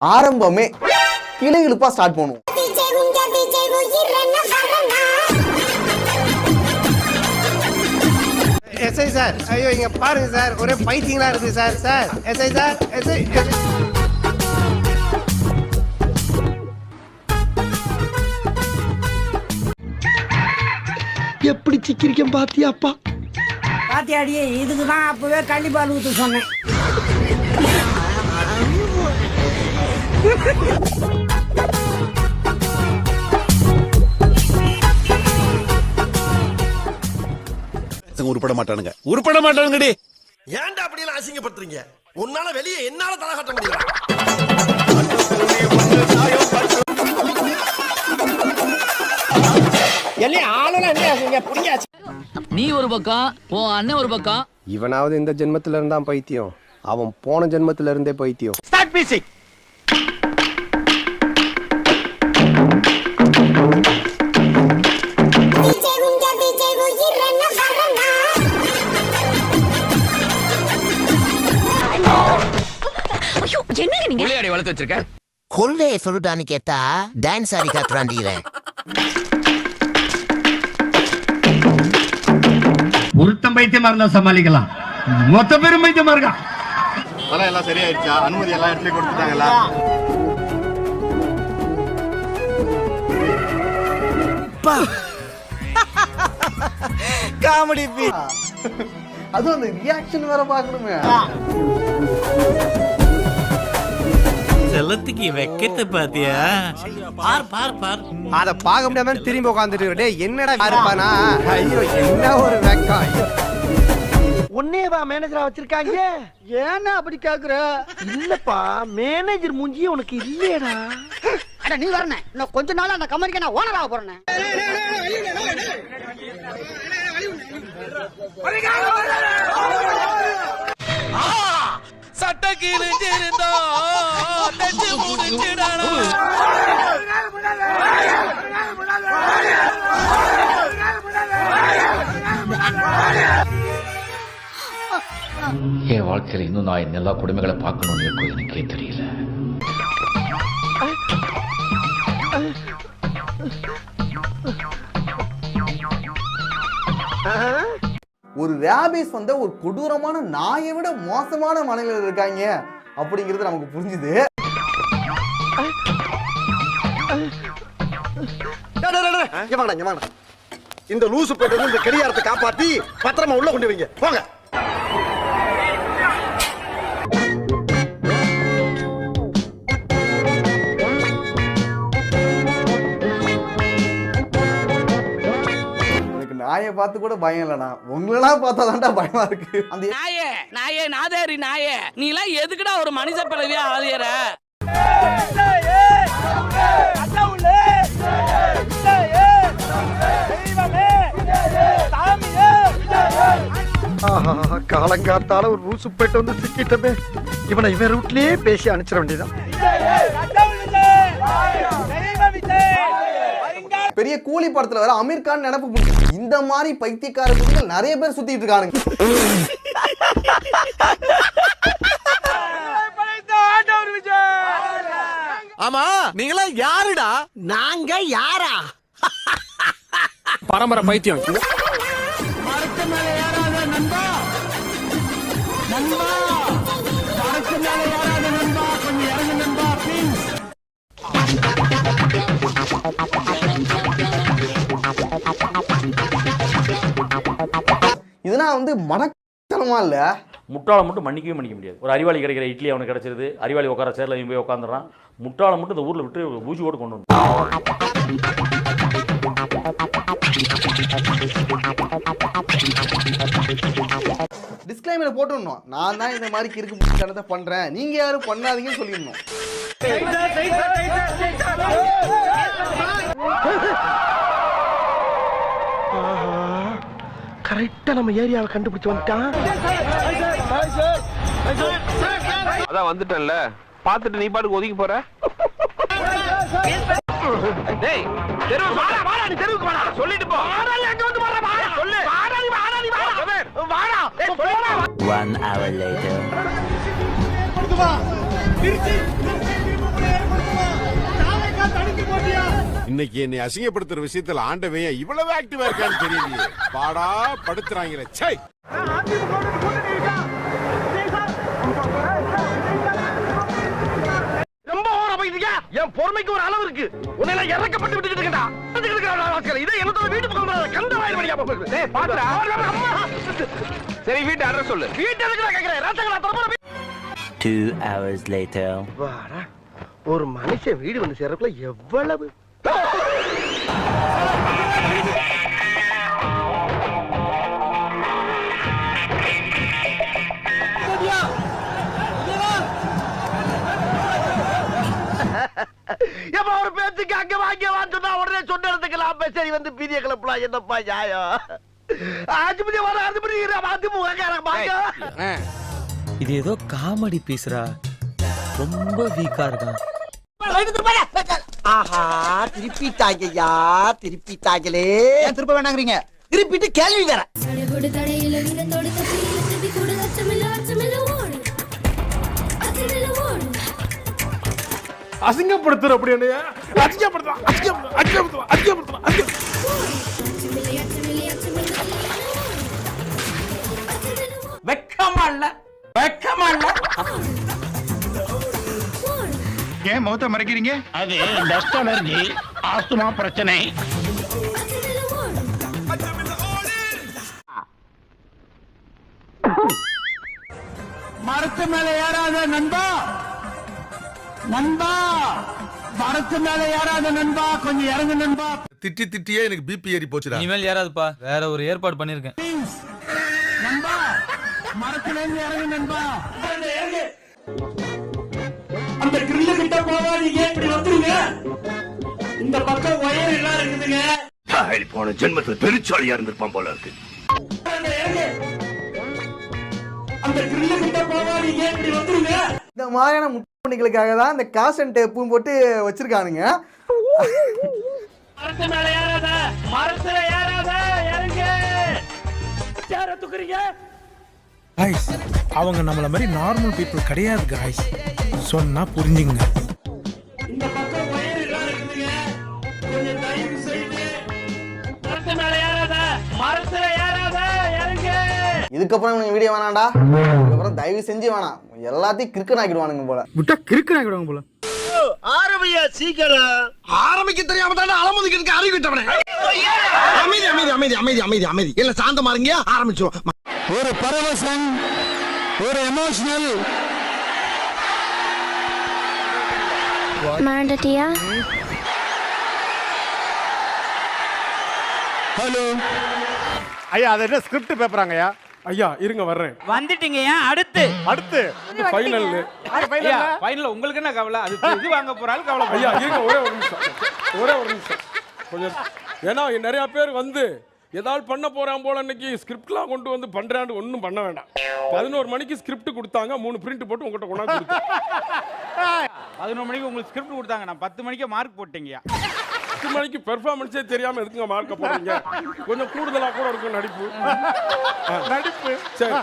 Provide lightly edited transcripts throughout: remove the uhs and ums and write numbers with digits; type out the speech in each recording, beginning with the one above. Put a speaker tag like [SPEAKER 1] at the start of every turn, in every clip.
[SPEAKER 1] ஆரம்பமே கிளி இழுப்பா ஸ்டார்ட் பண்ணுவோம்.
[SPEAKER 2] எஸ்ஐ சார், ஐயோ இங்க பாருங்க சார், ஒரே பைத்தியங்களா இருக்கு sir. Sir SI sir, SI
[SPEAKER 3] எப்படி சிக்கிரிக்கம் பாத்தியாப்பா?
[SPEAKER 4] பாத்தியாடியே, இதுக்குதான் அப்பவே கள்ளிப்பால் ஊத்து சொன்னேன்.
[SPEAKER 5] உருப்பட மாட்டானுங்கடி.
[SPEAKER 3] ஏன்டா அப்படி எல்லாம் அசிங்கப்படுத்துறீங்க? உன்னால வெளியே என்னால தலை காட்ட முடியல.
[SPEAKER 6] நீ ஒரு பக்கம், உன் அண்ணன் ஒரு பக்கம்.
[SPEAKER 2] இவனாவது இந்த ஜென்மத்துல இருந்தா பைத்தியம், அவன் போன ஜென்மத்துல இருந்தே பைத்தியம்.
[SPEAKER 3] Start music.
[SPEAKER 6] புள்ளையாடி வளர்த்து வச்சிருக்க.
[SPEAKER 7] கொள்ளையை சொல்லிட்டான்னு கேட்டா டான்ஸ் ஆடி காத்துறாண்டிக்கிறேன்.
[SPEAKER 8] ஒருத்தம் பைத்தியமா இருந்தா சமாளிக்கலாம், மொத்த பேரும் பைத்தியமா இருக்கா.
[SPEAKER 5] எல்லாம் சரியாயிடுச்சா? அனுமதி எல்லா இடத்துலயும் கொடுத்துட்டாங்களா?
[SPEAKER 1] Comedy beat. அதுவும் அந்த ரியாக்ஷன் வேற பார்க்கணுமே.
[SPEAKER 9] செல்லத்துக்கு வெக்கத்தை பாத்தியா? பார் பார் பார்.
[SPEAKER 2] அத பார்க்க முடியாம திரும்பி உட்காந்துட்டு என்னடா இருப்பானா? ஐயோ என்ன ஒரு வெக்கம். ஐயோ
[SPEAKER 3] உன்னையவா மேனேஜரா வச்சிருக்காங்க? ஏன்னா அப்படி கேக்குற? இல்லப்பா, மேனேஜர் மூஞ்சியே உனக்கு இல்லையடா.
[SPEAKER 4] அட நீ வரணும், இன்னும் கொஞ்ச நாள் அந்த கம்பெனிக்கு நான் ஓனரா போறேன்.
[SPEAKER 9] சட்ட கிழிஞ்சிருந்தா தச்சு முடிச்சிடணும்.
[SPEAKER 6] என் வாழ்க்கையில இன்னும் நான் எல்லா குடும்பங்களை பார்க்கணும்னு இருக்கும், எனக்கே தெரியல.
[SPEAKER 1] ஒரு ரேபிஸ் வந்த ஒரு கொடூரமான நாயை விட மோசமான மனநிலையில் இருக்காங்க அப்படிங்கிறது நமக்கு புரிஞ்சுது.
[SPEAKER 3] இந்த லூசு போயிட்டு இந்த கடியாரத்தை காப்பாத்தி பத்திரமா உள்ள கொண்டு வைங்க போங்க.
[SPEAKER 1] நாயை பார்த்து கூட பயம் இல்லைண்ணா, உங்களெல்லாம் பார்த்தா தான்டா பயமா இருக்கு. அந்த
[SPEAKER 9] நாயே நாயே நாதேரி நாயே, நீ எல்லாம் எதுக்குடா ஒரு மனுஷ பிறவியா ஆதியற?
[SPEAKER 3] காலங்காத்தால ஒரு ரூசு போயிட்டு வந்து சிக்கிட்டமே. இவனை இவன் ரூட்லயே பேசி அனுப்பிச்சிட வேண்டியதான்.
[SPEAKER 1] பெரிய கூலி படத்துல வர அமீர் கான் நினைப்பு இந்த மாதிரி பைத்தியக்கார குடிகள் நிறைய பேர் சுத்திட்டு இருக்கானுங்க.
[SPEAKER 9] ஆமா, நீங்களா யாருடா?
[SPEAKER 3] நாங்க யாரா?
[SPEAKER 2] பரம்பரை பைத்தியம்.
[SPEAKER 4] மரத்து மேல ஏறாத நண்பா, நண்பா மரத்து மேல ஏறாத நண்பா, கொஞ்சம் இறங்கு நண்பா ப்ளீஸ்.
[SPEAKER 1] இதெல்லாம் வந்து மடத்தனமா இல்ல.
[SPEAKER 10] முட்டாளை மட்டும் மன்னிக்கவே மன்னிக்க முடியாது. ஒரு அறிவாளி கிடைக்கிற இட்லி அவனுக்கு கிடைச்சிருது, அறிவாளி உட்கார சேர்ல இவன் போய் உட்காந்துறான். முட்டாளை மட்டும் இந்த ஊர்ல விட்டு ஊசியோடு கொண்டு வந்து
[SPEAKER 1] டிஸ்க்ளைமர் போட்டுடணும், நான் தான் இந்த மாதிரி கிறுக்கு தனத்தை பண்றேன், நீங்க யாரும் பண்ணாதீங்கன்னு சொல்லிடணும்.
[SPEAKER 3] கரெக்டா நம்ம ஏரியாவை கண்டுபிடிச்சு வந்துட்டான்.
[SPEAKER 2] அதான் வந்துட்டேன்ல, பாத்துட்டு நீ பாட்டுக்கு ஒதுக்கி போற. டேய் தெருவு வாடா வாடா, நீ தெருவுக்கு வாடா, சொல்லிட்டு போ. வாடா எங்க வந்து வாடா, வாடா சொல்லு. வாடா நீ வாடா, நீ வாடா வாடா. ஏய் சொல்லுடா.
[SPEAKER 7] 1 hour later.
[SPEAKER 2] வா திருச்சி
[SPEAKER 5] இன்னைக்கு என்னை அசிங்கப்படுத்துற விஷயத்துல ஆண்டவன் இவ்வளவு ஆக்டிவா இருக்கான்னு தெரியலையே. பாடா படுத்துறாங்களே. சை.
[SPEAKER 2] ரொம்ப ஓர போயிட்டீங்க. என் பொறுமைக்கு ஒரு அளவு இருக்கு. உன்னை இறக்கப்பட்டு விட்டுட்டு இருக்கேன்டா. இதை என்னோட வீட்டு பக்கம் கந்தவாயில் வழியா போகுது. டேய் பாத்துடா. அம்மா. சரி வீட்டு அட்ரஸ் சொல்லு. வீட்டு எதுக்குடா கேக்குறேன்? ராத்தங்களா தரமா.
[SPEAKER 11] 2 hours later.
[SPEAKER 2] வாடா. ஒரு மனுஷன் வீடு வந்து சேர்றதுக்குள்ள எவ்வளவு ஒரு பேச்சுக்கு அங்க வாங்கியவான்னு சொன்னா உடனே சொன்ன இடத்துக்கு சரி வந்து பீதிய கிளப்பலாம். என்னப்பா நியாயம்? ஆஜிபதி வர அதிமுக
[SPEAKER 11] இது ஏதோ காமெடி பீஸ்ரா, ரொம்ப வீக்கா இருக்கான்.
[SPEAKER 4] ஆஹா திருப்பிட்டாங்கய்யா, திருப்பிட்டாங்களே. திருப்ப வேணாங்கிறீங்க, திருப்பிட்டு கேள்வி வேற.
[SPEAKER 2] அசிங்கப்படுத்துற அப்படி
[SPEAKER 9] வெக்கமா இல்ல, வெக்கமா இல்ல.
[SPEAKER 3] ஏன் முகத்தை மறைக்கிறீங்க?
[SPEAKER 8] அது டஸ்ட் அலர்ஜி, ஆஸ்துமா பிரச்சனை.
[SPEAKER 2] மரத்து மேல ஏறாத நண்பா, நண்பா மரத்து மேல ஏறாத நண்பா, கொஞ்சம் இறங்கு நண்பா.
[SPEAKER 5] திட்டி திட்டியே எனக்கு பிபி ஏறி போச்சுடா.
[SPEAKER 11] இனிமேல் யாராதுப்பா, வேற ஒரு ஏற்பாடு பண்ணிருக்கேன்.
[SPEAKER 2] நண்பா மரத்துல இருந்து இறங்கு நண்பா. அந்த கிரில்ல கிட்ட போவாதீங்க, இப்படி வந்துருங்க. இந்த பக்கம் ஒயர் எல்லாம் இருக்குதுங்க.
[SPEAKER 8] போன ஜென்மத்துல பெருச்சாலியா இருந்திருப்பான் போல இருக்கு.
[SPEAKER 2] அந்த கிரில்ல கிட்ட போவாதீங்க, இப்படி வந்துருங்க.
[SPEAKER 1] இந்த மாதிரியான முட்டுப்பணிகளுக்காக தான் இந்த காசன் டேப்பும் போட்டு வச்சிருக்கானுங்க.
[SPEAKER 2] மரத்து மேல ஏறாத, மரத்துல ஏறாத, இறங்கு. யார தூக்குறீங்க?
[SPEAKER 12] காய்ஸ், அவங்க நம்மள மாதிரி நார்மல் பீப்புள் கிடையாது காய்ஸ், சொன்னா புரிஞ்சுங்க.
[SPEAKER 2] இந்த பக்கம் ஒயர் எல்லாம் இருக்குதுங்க, கொஞ்சம் தயவு செய்து மரத்து மேல ஏறாத, மரத்துல ஏறாத, இறங்கு.
[SPEAKER 1] இதுக்கப்புறம் இவனுக்கு வீடியோ வேணாண்டா. இதுக்கப்புறம் தயவு செஞ்சு வேணாம். எல்லாத்தையும் கிறுக்கன் ஆக்கிடுவானுங்க போல.
[SPEAKER 12] விட்டா கிறுக்கன் ஆகிடுவாங்க போல.
[SPEAKER 2] ஆரம்பியா சீக்கிரம். ஆரம்பிக்க தெரியாம தானே அலமுதிக்கிறதுக்கு அறிவிட்டவனே. அமைதி அமைதி அமைதி அமைதி அமைதி அமைதி. எல்லாம் சாந்தமா இருங்க, ஆரம்பிச்சோம்.
[SPEAKER 3] ஒரு பரவசம், ஒரு எமோஷனல்.
[SPEAKER 13] மறந்துட்டியா?
[SPEAKER 3] ஹலோ
[SPEAKER 5] ஐயா அது என்ன ஸ்கிரிப்ட் பேப்பராங்கய்யா?
[SPEAKER 12] ஐயா இருங்க வர்றேன்.
[SPEAKER 9] வந்துட்டீங்க. அடுத்து
[SPEAKER 5] அடுத்து
[SPEAKER 12] ஃபைனல்.
[SPEAKER 9] ஃபைனல் உங்களுக்கு என்ன கவலை? அது இது வாங்க போறாலும் கவலை.
[SPEAKER 12] ஐயா இருங்க, ஒரே ஒரு நிமிஷம், ஒரே ஒரு நிமிஷம் கொஞ்சம். ஏன்னா நிறைய பேர் வந்து ஏதாவது பண்ண போறான் போல, இன்னைக்கு ஸ்கிரிப்ட்லாம் கொண்டு வந்து பண்றான்னு ஒன்றும் பண்ண வேண்டாம். 11 மணிக்கு ஸ்கிரிப்ட் கொடுத்தாங்க, 3 பிரிண்ட் போட்டு உங்கள்கிட்ட கொண்டாந்து கொடுத்தேன்.
[SPEAKER 9] 11 மணிக்கு உங்களுக்கு ஸ்கிரிப்ட் கொடுத்தாங்க, நான் 10 மணிக்கு மார்க் போட்டீங்க.
[SPEAKER 12] 10 மணிக்கு பெர்ஃபார்மன்ஸே தெரியாம எதுக்குங்க மார்க்க போறீங்க? கொஞ்சம் கூடுதலா கூட இருக்கும் நடிப்பு. நடிப்பு சரி.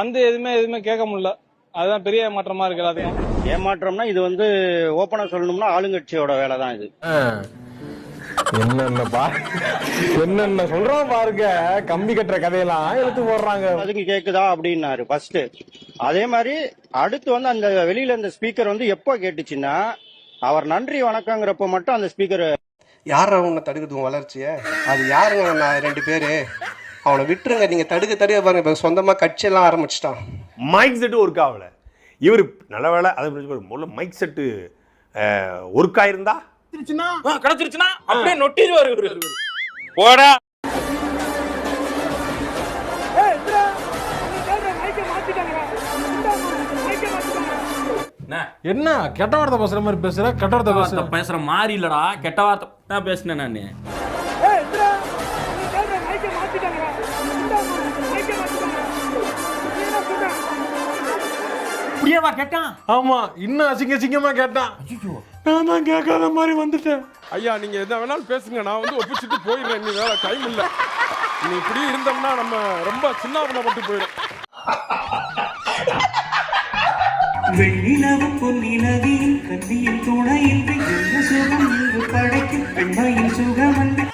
[SPEAKER 11] வந்து எதுவுமே கேட்க முடியல, அதுதான் பெரிய ஏமாற்றமா இருக்கு எல்லாத்தையும்.
[SPEAKER 8] ஏமாற்றம்னா இது வந்து ஓபனா சொல்லணும்னா ஆளுங்கட்சியோட வேலை தான் இது.
[SPEAKER 12] என்னென்ன சொல்றோம் பாருங்க, கம்பி கட்டுற கதையெல்லாம் எடுத்து போடுறாங்க.
[SPEAKER 8] அதுக்கு கேக்குதா அப்படின்னாரு ஃபர்ஸ்ட். அதே மாதிரி அடுத்து வந்து அந்த வெளியில இந்த ஸ்பீக்கர் வந்து எப்போ கேட்டுச்சுன்னா, அவர் நன்றி வணக்கங்கிறப்ப மட்டும் அந்த ஸ்பீக்கர்.
[SPEAKER 2] யார் அவங்க தடுக்குது வளர்ச்சிய? அது யாருங்க? நான் 2 பேரு. அவனை விட்டுருங்க. நீங்க தடுக்க பாருங்க, இப்ப சொந்தமா கட்சி எல்லாம் ஆரம்பிச்சுட்டான்.
[SPEAKER 5] மைக் செட்டு ஒர்க் ஆகல. இவரு நல்ல வேலை அதை முதல்ல மைக் செட்டு ஒர்க் ஆயிருந்தா
[SPEAKER 9] கிடைச்சிருச்சுன்னா அப்படியே நொட்டிடுவாரு இவரு. போடா.
[SPEAKER 12] என்ன கெட்ட வார்த்தை பேசுற மாதிரி பேசுற? கெட்ட வார்த்தை
[SPEAKER 10] பேசுற மாதிரி இல்லடா, கெட்ட வார்த்தை தான் பேசினேன் நானு.
[SPEAKER 12] அப்படியேவா கேட்டான்? ஆமா, இன்னும் அசிங்கமா கேட்டான். நான் தான் கேட்காத மாதிரி வந்துட்டேன். ஐயா நீங்க எதை வேணாலும் பேசுங்க, நான் வந்து ஒப்பிச்சுட்டு போயிடுறேன். நீ வேலை டைம் இல்லை. நீ இப்படி இருந்தோம்னா நம்ம ரொம்ப சின்னாபனப்பட்டு போயிடும்.
[SPEAKER 13] வெண்ணிலவு பொன்னிலவின் கண்ணியின் துணையில் என்ன சுகம் என்று படைக்கும் பெண்மையின் சுகம் என்று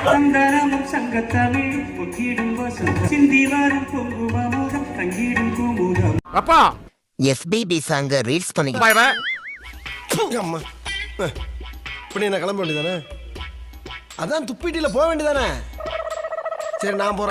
[SPEAKER 13] சந்தனமும் சங்கத்தமிழ் பொங்கிடும் வசம் சிந்தி வரும் பொங்குவமுதம் தங்கிடும் குமுதம்.
[SPEAKER 2] அப்பா
[SPEAKER 7] எஃபிபி சாங்க ரீல்ஸ் பண்ணி
[SPEAKER 3] அம்மா இப்படி என்ன கிளம்ப வேண்டியதானே? அதான் துப்பிட்டில போக வேண்டியதானே? சரி நான் போறேன்.